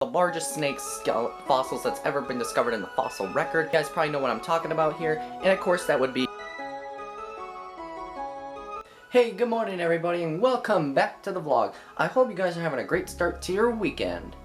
The largest snake fossils that's ever been discovered in the fossil record. You guys probably know what I'm talking about here, and of course that would be... Hey, good morning everybody, and welcome back to the vlog. I hope you guys are having a great start to your weekend.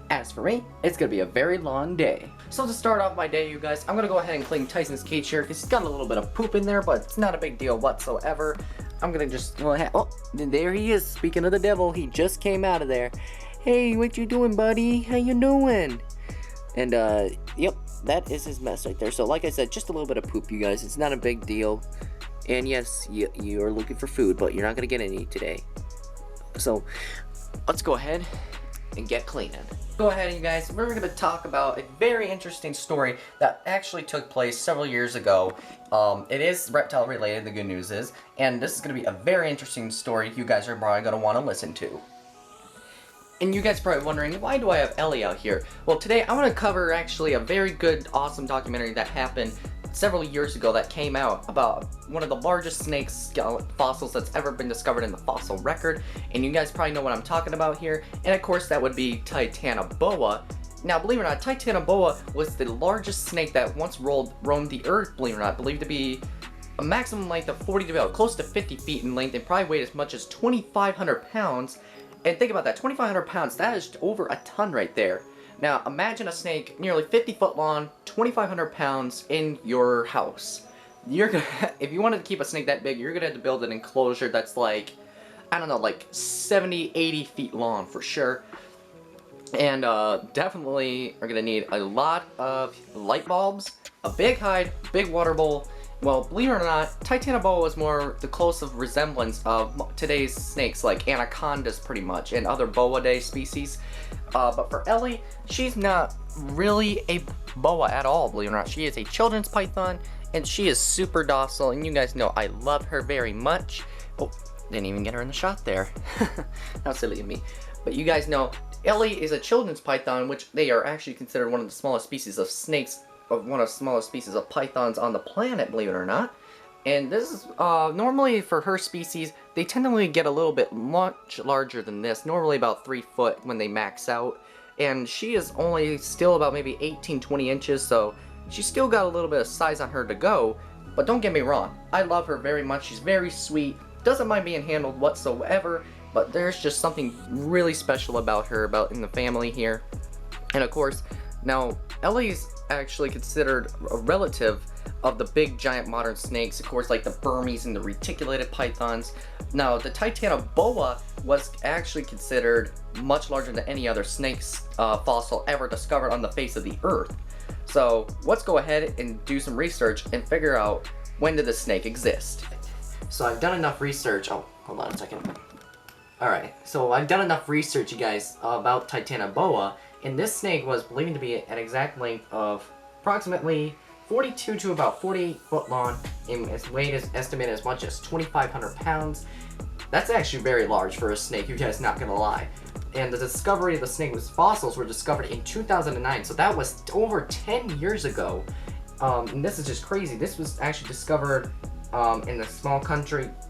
As for me, it's gonna be a very long day. So to start off my day, you guys, I'm gonna go ahead and clean Tyson's cage here because he's got a little bit of poop in there, but it's not a big deal whatsoever. I'm gonna just go ahead. Oh, there he is. Speaking of the devil, he just came out of there. Hey, what you doing, buddy? How you doing? And yep, that is his mess right there. So like I said, just a little bit of poop, you guys. It's not a big deal. And yes, you are looking for food, but you're not gonna get any today. So let's go ahead and get cleaning. Go ahead, you guys. We're going to talk about a very interesting story that actually took place several years ago. It is reptile related, the good news is, and this is going to be a very interesting story you guys are probably going to want to listen to. And you guys are probably wondering, why do I have Ellie out here? Well, today I want to cover actually a very good, awesome documentary that happened several years ago that came out about one of the largest snake fossils that's ever been discovered in the fossil record, and you guys probably know what I'm talking about here, and of course that would be Titanoboa. Now, believe it or not, Titanoboa was the largest snake that once roamed the earth, believe it or not, believed to be a maximum length of 40 to about close to 50 feet in length and probably weighed as much as 2,500 pounds. And think about that, 2,500 pounds, that is over a ton right there. Now, imagine a snake nearly 50 foot long, 2,500 pounds in your house. You're gonna, if you wanted to keep a snake that big, you're gonna have to build an enclosure that's like, I don't know, like 70, 80 feet long for sure. And definitely are gonna need a lot of light bulbs, a big hide, big water bowl. Well, believe it or not, Titanoboa was more the closest resemblance of today's snakes, like anacondas pretty much, and other boa-day species. But for Ellie, she's not really a boa at all, believe it or not. She is a children's python, and she is super docile, and you guys know I love her very much. Oh, didn't even get her in the shot there. How silly of me. But you guys know, Ellie is a children's python, which they are actually considered one of the smallest species of snakes, one of the smallest species of pythons on the planet, believe it or not. And this is, normally for her species, they tend to get a little bit much larger than this, normally about 3 foot when they max out. And she is only still about maybe 18, 20 inches, so she's still got a little bit of size on her to go. But don't get me wrong, I love her very much, she's very sweet, doesn't mind being handled whatsoever, but there's just something really special about her, in the family here. And of course, now, Ellie's actually considered a relative of the big giant modern snakes, of course, like the Burmese and the reticulated pythons. Now, the Titanoboa was actually considered much larger than any other snake's fossil ever discovered on the face of the earth. So let's go ahead and do some research and figure out, when did this snake exist? So I've done enough research. Oh, hold on a second. Alright, so I've done enough research, you guys, about Titanoboa, and this snake was believed to be an exact length of approximately 42 to about 48 foot long, and its weight is estimated as much as 2,500 pounds. That's actually very large for a snake, you guys, not gonna lie. And the discovery of the snake's fossils were discovered in 2009, so that was over 10 years ago. And this is just crazy. This was actually discovered in the small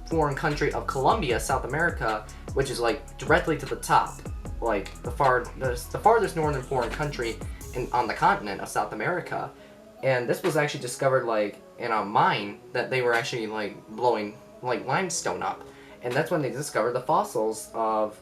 foreign country of Colombia, South America, which is like directly to the top, like the farthest northern foreign country on the continent of South America. And this was actually discovered like in a mine that they were actually like blowing like limestone up, and that's when they discovered the fossils of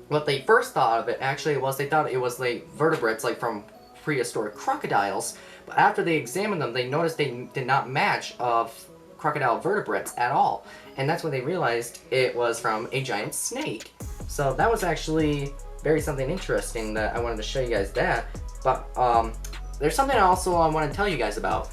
what they first thought of it. Actually, they thought it was like vertebrates, like from prehistoric crocodiles, but after they examined them, they noticed they did not match of crocodile vertebrates at all, and that's when they realized it was from a giant snake. So that was actually something interesting that I wanted to show you guys that. But there's something also I want to tell you guys about.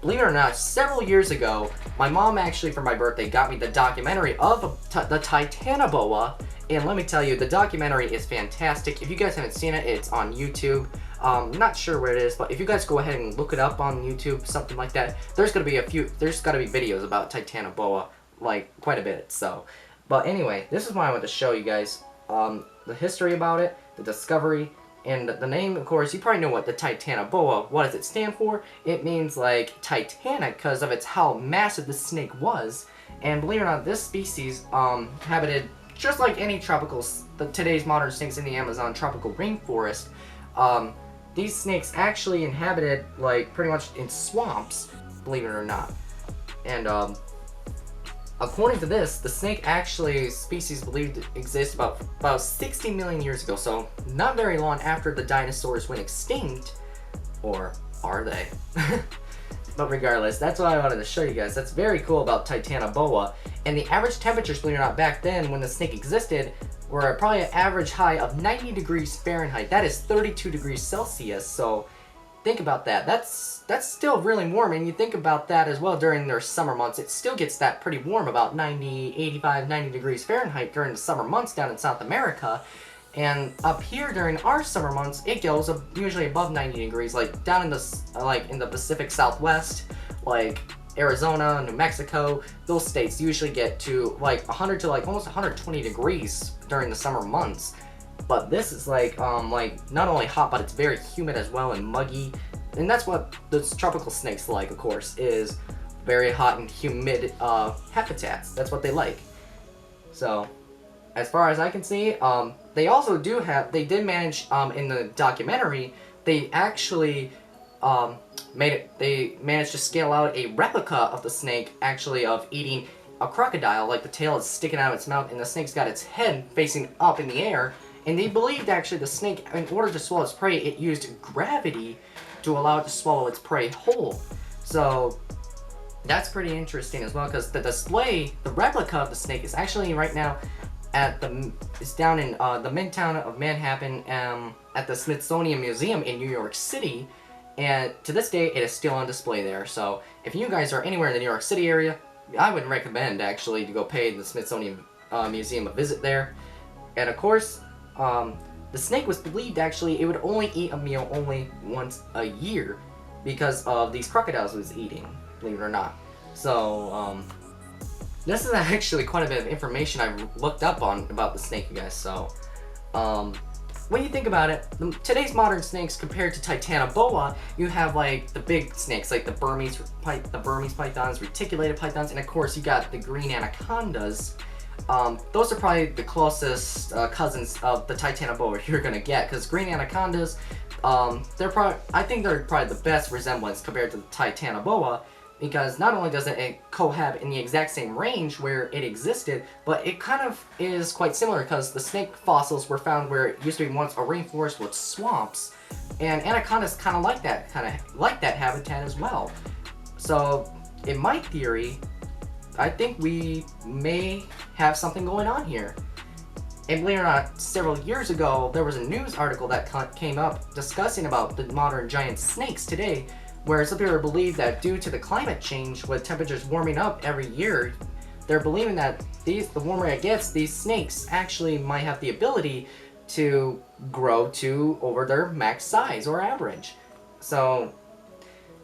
Believe it or not, several years ago, my mom actually for my birthday got me the documentary of the Titanoboa, and let me tell you, the documentary is fantastic. If you guys haven't seen it, it's on YouTube. Not sure where it is, but if you guys go ahead and look it up on YouTube, something like that, there's gotta be videos about Titanoboa, like quite a bit. So, but anyway, this is what I want to show you guys. The history about it, the discovery, and the name, of course, you probably know what the Titanoboa, what does it stand for? It means like Titanic because of how massive the snake was. And believe it or not, this species habited just like any today's modern snakes in the Amazon tropical rainforest. These snakes actually inhabited like pretty much in swamps, believe it or not. And according to this, the snake species believed to exist about 60 million years ago, so not very long after the dinosaurs went extinct. Or are they? But regardless, that's what I wanted to show you guys. That's very cool about Titanoboa. And the average temperatures, believe it or not, back then when the snake existed were probably an average high of 90 degrees Fahrenheit. That is 32 degrees Celsius. So think about that. That's still really warm. And you think about that as well during their summer months. It still gets that pretty warm, about 85, 90 degrees Fahrenheit during the summer months down in South America. And up here during our summer months, it goes usually above 90 degrees, like down in the Pacific Southwest, like Arizona, New Mexico. Those states usually get to like 100 to like almost 120 degrees during the summer months. But this is like not only hot, but it's very humid as well and muggy. And that's what those tropical snakes like, of course, is very hot and humid habitats. That's what they like. So, as far as I can see, they also did manage, in the documentary, they actually they managed to scale out a replica of the snake, actually of eating a crocodile, like the tail is sticking out of its mouth and the snake's got its head facing up in the air. And they believed actually the snake, in order to swallow its prey, it used gravity to allow it to swallow its prey whole. So that's pretty interesting as well, because the display, the replica of the snake is actually right now it's down in the midtown of Manhattan at the Smithsonian Museum in New York City, and to this day it is still on display there. So if you guys are anywhere in the New York City area, I would recommend actually to go pay the Smithsonian Museum a visit there. And of course, the snake was believed actually it would only eat a meal only once a year because of these crocodiles it was eating, believe it or not. So this is actually quite a bit of information I looked up on about the snake, you guys. So, when you think about it, today's modern snakes compared to Titanoboa, you have like the big snakes, like the Burmese pythons, reticulated pythons, and of course you got the green anacondas. Those are probably the closest cousins of the Titanoboa you're gonna get, because green anacondas, I think they're probably the best resemblance compared to the Titanoboa. Because not only does it cohabit in the exact same range where it existed, but it kind of is quite similar because the snake fossils were found where it used to be once a rainforest with swamps, and anacondas kind of like that habitat as well. So, in my theory, I think we may have something going on here. And believe it or not, several years ago, there was a news article that came up discussing about the modern giant snakes today, where some people believe that due to the climate change, with temperatures warming up every year, they're believing that the warmer it gets, these snakes actually might have the ability to grow to over their max size or average. So,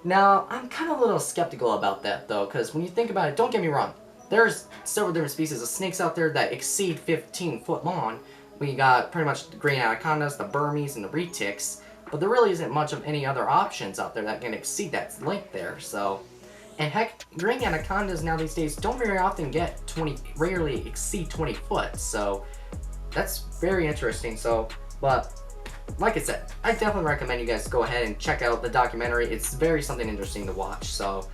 now, I'm kind of a little skeptical about that though, because when you think about it, don't get me wrong, there's several different species of snakes out there that exceed 15 foot long. We got pretty much the green anacondas, the Burmese, and the retics. But there really isn't much of any other options out there that can exceed that length there, so. And heck, green anacondas now these days don't very often rarely exceed 20 foot, so that's very interesting. So, but like I said, I definitely recommend you guys go ahead and check out the documentary. It's very something interesting to watch. So,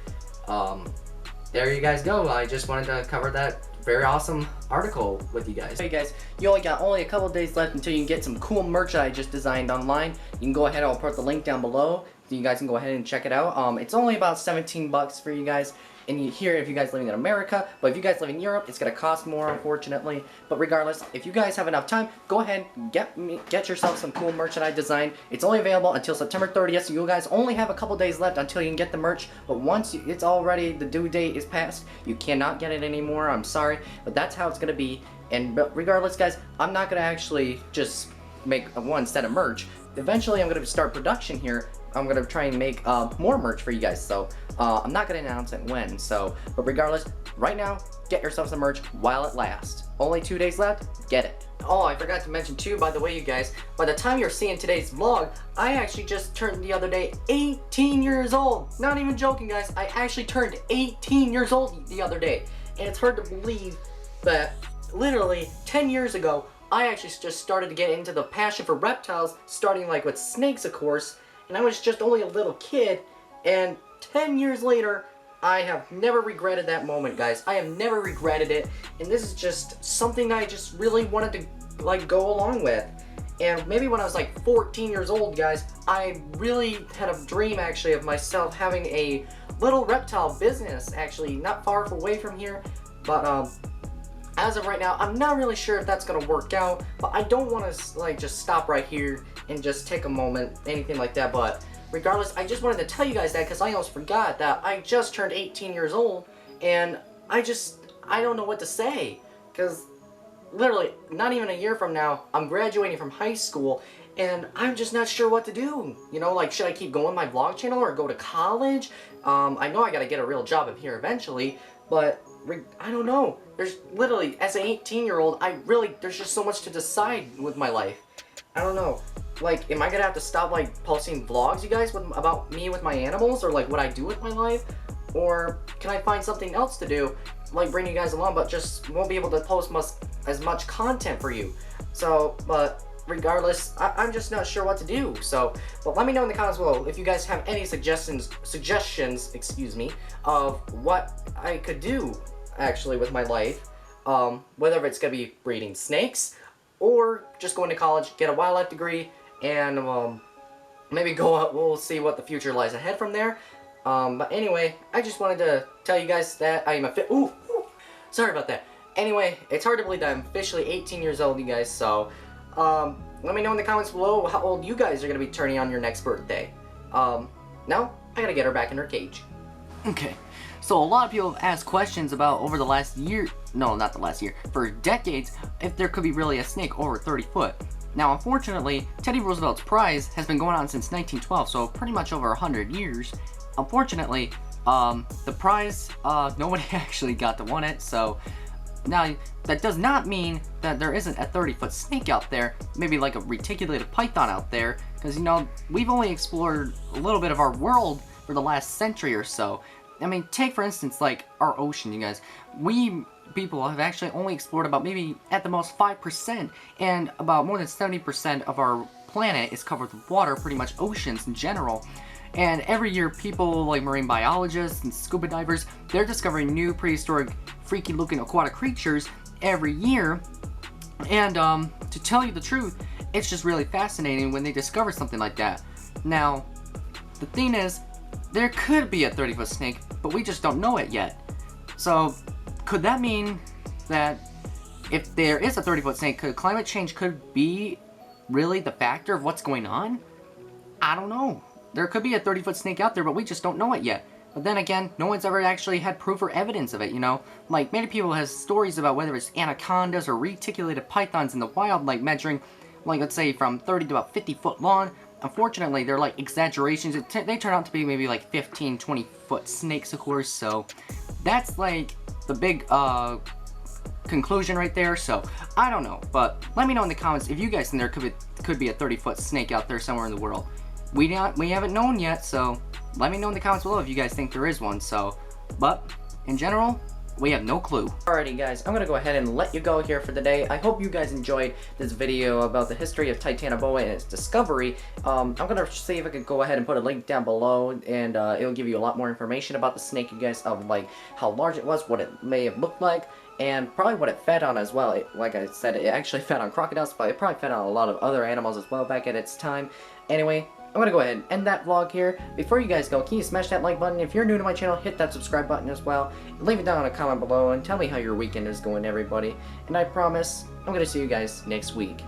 there you guys go. I just wanted to cover that very awesome article with you guys. Hey guys, you only got a couple days left until you can get some cool merch that I just designed online. You can go ahead, I'll put the link down below so you guys can go ahead and check it out. It's only about 17 bucks for you guys. And here if you guys living in America, but if you guys live in Europe, it's gonna cost more, unfortunately. But regardless, if you guys have enough time, go ahead, get yourself some cool merch that I designed. It's only available until September 30th, so you guys only have a couple days left until you can get the merch. But once it's already, the due date is passed, you cannot get it anymore. I'm sorry, but that's how it's gonna be. And regardless, guys, I'm not gonna actually just make one set of merch. Eventually, I'm gonna start production here. I'm gonna try and make more merch for you guys, so I'm not gonna announce it when. So, but regardless, right now, get yourself some merch while it lasts. Only 2 days left, get it. Oh, I forgot to mention too, by the way, you guys, by the time you're seeing today's vlog, I actually just turned the other day 18 years old. Not even joking, guys, I actually turned 18 years old the other day. and it's hard to believe that literally 10 years ago, I actually just started to get into the passion for reptiles, starting like with snakes, of course, and I was just only a little kid, and 10 years later, I have never regretted that moment, guys. I have never regretted it, and this is just something I just really wanted to like go along with. And maybe when I was like 14 years old, guys, I really had a dream actually of myself having a little reptile business, actually not far away from here. But as of right now, I'm not really sure if that's gonna work out. But I don't want to like just stop right here and just take a moment, anything like that. But regardless, I just wanted to tell you guys that because I almost forgot that I just turned 18 years old, and I don't know what to say, because literally, not even a year from now, I'm graduating from high school, and I'm just not sure what to do. You know, like, should I keep going my vlog channel or go to college? I know I gotta get a real job up here eventually, but I don't know. There's literally, as an 18-year-old, there's just so much to decide with my life. I don't know. Like, am I gonna have to stop, like, posting vlogs, you guys, about me with my animals, or, like, what I do with my life? Or can I find something else to do, like bring you guys along, but just won't be able to post as much content for you? So, but regardless, I'm just not sure what to do. So, but let me know in the comments below if you guys have any suggestions, excuse me, of what I could do actually with my life. Whether it's gonna be breeding snakes, or just going to college, get a wildlife degree, and maybe go out. We'll see what the future lies ahead from there. But anyway, I just wanted to tell you guys that I am sorry about that. Anyway, it's hard to believe that I'm officially 18 years old, you guys, so, let me know in the comments below how old you guys are gonna be turning on your next birthday. Now, I gotta get her back in her cage. Okay, so a lot of people have asked questions about over the last year, no, not the last year, for decades, if there could be really a snake over 30 foot. Now, unfortunately, Teddy Roosevelt's prize has been going on since 1912, so pretty much over 100 years. Unfortunately, the prize, nobody actually got to win it, so now that does not mean that there isn't a 30-foot snake out there, maybe like a reticulated python out there, because, you know, we've only explored a little bit of our world for the last century or so. I mean, take for instance, like, our ocean, you guys. We people have actually only explored about maybe at the most 5%, and about more than 70% of our planet is covered with water, pretty much oceans in general. And every year, people like marine biologists and scuba divers, they're discovering new prehistoric, freaky-looking aquatic creatures every year. And to tell you the truth, it's just really fascinating when they discover something like that. Now, the thing is, there could be a 30-foot snake, but we just don't know it yet. So, could that mean that if there is a 30-foot snake, could climate change could be really the factor of what's going on? I don't know. There could be a 30-foot snake out there, but we just don't know it yet. But then again, no one's ever actually had proof or evidence of it, you know? Like, many people have stories about whether it's anacondas or reticulated pythons in the wild, like measuring, like, let's say from 30 to about 50 foot long. Unfortunately, they're like exaggerations. They turn out to be maybe like 15, 20-foot snakes, of course, so that's like the big, conclusion right there. So I don't know, but let me know in the comments if you guys think there could be a 30-foot snake out there somewhere in the world. We haven't known yet, so let me know in the comments below if you guys think there is one. So, but in general, we have no clue. Alrighty guys, I'm gonna go ahead and let you go here for the day. I hope you guys enjoyed this video about the history of Titanoboa and its discovery. I'm gonna see if I could go ahead and put a link down below, and it'll give you a lot more information about the snake, you guys, of like how large it was, what it may have looked like, and probably what it fed on as well. Like I said, it actually fed on crocodiles, but it probably fed on a lot of other animals as well back at its time. Anyway, I'm gonna go ahead and end that vlog here. Before you guys go, can you smash that like button? If you're new to my channel, hit that subscribe button as well. Leave it down in a comment below and tell me how your weekend is going, everybody. And I promise, I'm gonna see you guys next week.